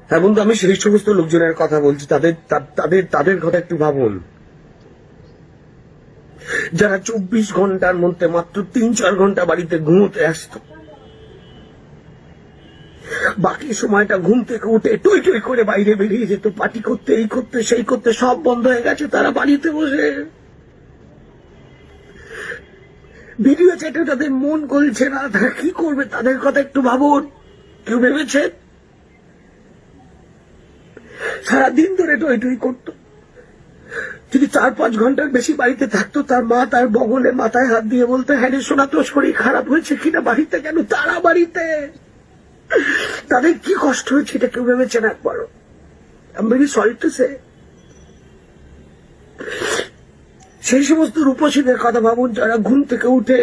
হ্যাঁ বন্ধু, আমি সেই সমস্ত লোকজনের কথা বলছি, তাদের কথা একটু ভাবুন, যারা 24 ঘন্টার মধ্যে মাত্র 3-4 ঘন্টা বাড়িতে ঘুমোতে আসতো, বাকি সময়টা ঘুম থেকে উঠে টই টই করে বাইরে বেরিয়ে যেত, পার্টি করতে, এই করতে সেই করতে, সব বন্ধ হয়ে গেছে। তারা বাড়িতে বসে ভিডিও চ্যাটে তাদের মন গলছে না, তারা কি করবে তাদের কথা একটু ভাবুন। কেউ ভেবেছেন? সারাদিন ধরে টই টই করতো, যদি 4-5 ঘন্টার বেশি বাড়িতে থাকতো, তার মা তার বগলে মাথায় হাত দিয়ে বলতো, হ্যাঁ রে সোনা, তোর শরীর খারাপ হয়েছে কিনা, বাড়িতে কেন? তারা বাড়িতে, তাদের কি কষ্ট হয়েছে এটা কেউ ভেবেছেন একবারও? I am very sorry to say. সেই সমস্ত রূপসীদের কথা ভাবুন, যারা ঘুম থেকে উঠে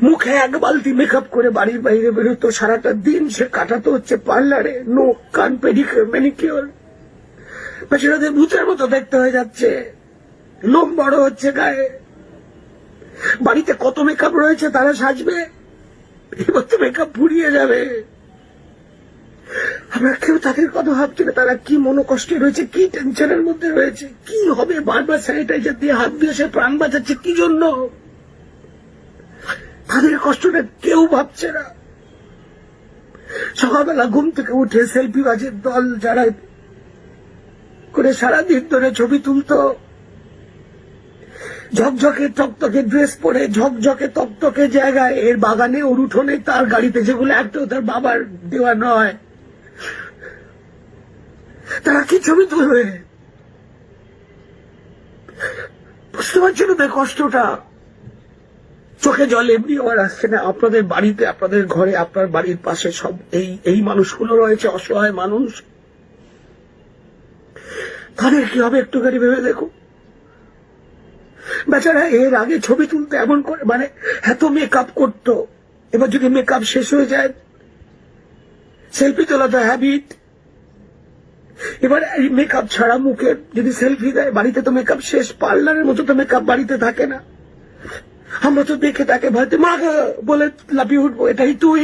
মুখে 1 বালতি মেকআপ করে বাড়ির বাইরে বেরোতো, সারাটা দিন সে কাটাতো হচ্ছে পার্লারে, নোক কান পেডিকিউর ম্যানিকিউর, বেচারাদের ভূতের মতো দেখতে হয়ে যাচ্ছে, লোম বড় হচ্ছে গায়ে, বাড়িতে কত মেকআপ রয়েছে, তারা সাজবে, এবার তো মেকআপ ফুরিয়ে যাবে। আমরা কেউ তাদের কথা ভাবছি না, তারা কি মনোকষ্টে রয়েছে, কি টেনশনের মধ্যে রয়েছে, কি হবে, বারবার স্যানিটাইজার দিয়ে হাত দিয়ে সে প্রাণ বাঁচাচ্ছে কি জন্য, তাদের কষ্টটা কেউ ভাবছে না। সকালবেলা ঘুম থেকে উঠে সেলফিবাজের দল যারা করে সারাদিন ধরে ছবি তুলতো, ঝকঝকে তকতকে ড্রেস পরে, ঝকঝকে তকতকে জায়গায়, এর বাগানে, ওর উঠোনে, তার গাড়িতে, যেগুলো একটাও তার বাবার দেওয়া নয়, তারা কি ছবি তুলবে? বুঝতে পারছেন না কষ্টটা? চোখে জল এমনি আমার আসছে না। আপনাদের বাড়িতে, আপনাদের ঘরে, আপনার বাড়ির পাশে সব এই মানুষগুলো রয়েছে, অসহায় মানুষ, তাদের কি হবে একটুখানি ভেবে দেখো। বেচারা এর আগে ছবি তুলতে এমন করে, মানে এত মেকআপ করতো, এবার যদি মেকআপ শেষ হয়ে যায়, সেলফি তোলা তো হ্যাবিট, এবার এই মেকআপ ছাড়া মুখের যদি সেলফি দেয়, বাড়িতে তো মেকআপ শেষ, পার্লারের মতো তো মেকআপ বাড়িতে থাকে না। আমরা তো দেখে তাকে ভয়তে মা বলে লাফিয়ে উঠবো, এটাই তুই।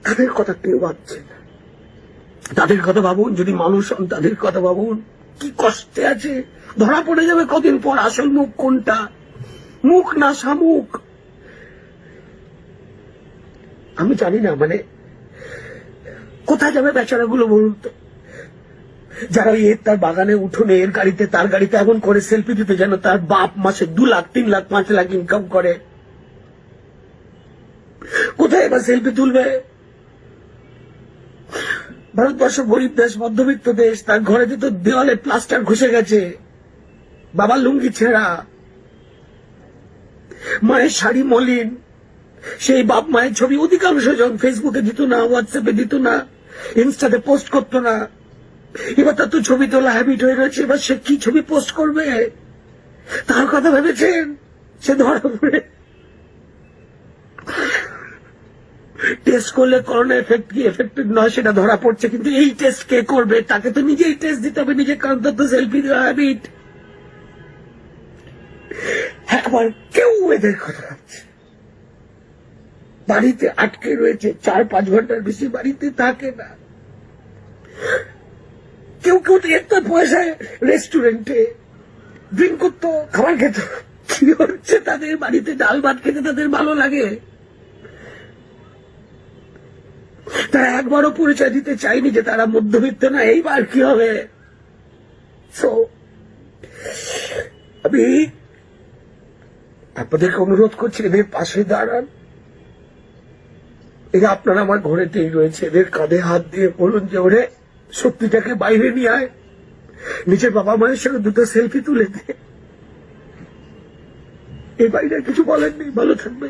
তাদের কথা কেউ ভাবছে না, তাদের কথা ভাবুন, যদি মানুষ হন তাদের কথা ভাবুন, কি কষ্টে আছে। ধরা পড়ে যাবে কদিন পর আসল মুখ কোনটা, মুখ না শামুক। আমি জানি না, মানে কোথায় যাবে বেচারাগুলো বলুন তো, যারা এর তার বাগানে, উঠোনে, এর গাড়িতে, তার গাড়িতে এমন করে সেলফি দিতে, যেন তার বাপ মাসে 2 লাখ 3 লাখ 5 লাখ ইনকাম করে। কোথায় এবার সেলফি তুলবে? ভারতবর্ষ গরিব দেশ, মধ্যবিত্ত দেশ, তার ঘরে তো দেওয়ালে প্লাস্টার ঘষে গেছে, বাবার লুঙ্গি ছেঁড়া, মায়ের শাড়ি মলিন, সেই বাপ মায়ের ছবি অধিকাংশ জন ফেসবুকে দিত না, হোয়াটসঅ্যাপে দিত না, ইনস্টাতে পোস্ট করতো না। এবার তার তো ছবি তোলা হ্যাবিট হয়ে রয়েছে, এবার সে কি ছবি পোস্ট করবে? তার কথা ভেবেছেন? সে ধরা পড়ে টেস্ট করলে করোনা এফেক্ট কি এফেক্টেড নয় সেটা ধরা পড়ছে, কিন্তু এই টেস্ট কে করবে? তাকে তো নিজেই টেস্ট দিতে হবে, নিজে কারণ তার তো সেলফি দেওয়া হ্যাবিট। একবার কেউ এদের কথা ভাবছে? বাড়িতে আটকে রয়েছে, 4-5 ঘন্টার বেশি বাড়িতে থাকে না। কেউ কেউ তো একটা পয়সায় রেস্টুরেন্টে ড্রিঙ্ক করতো, খাবার খেত। কি হচ্ছে তাদের? বাড়িতে ডাল ভাত খেতে তাদের ভালো লাগে? তারা একবারও পরিচয় দিতে চায়নি যে তারা মধ্যবিত্ত না। এইবার কি হবে? আমি আপনাদেরকে অনুরোধ করছি, এদের পাশে দাঁড়ান। এরা আপনারা আমার ঘরেতেই রয়েছে, এদের কাঁধে হাত দিয়ে বলুন যে ওরে সত্যিটাকে বাইরে নিয়ে আয়, নিজের বাবা মায়ের সঙ্গে 2টো সেলফি তুলে দে। এই বাইরে কিছু বলেননি। ভালো থাকবে।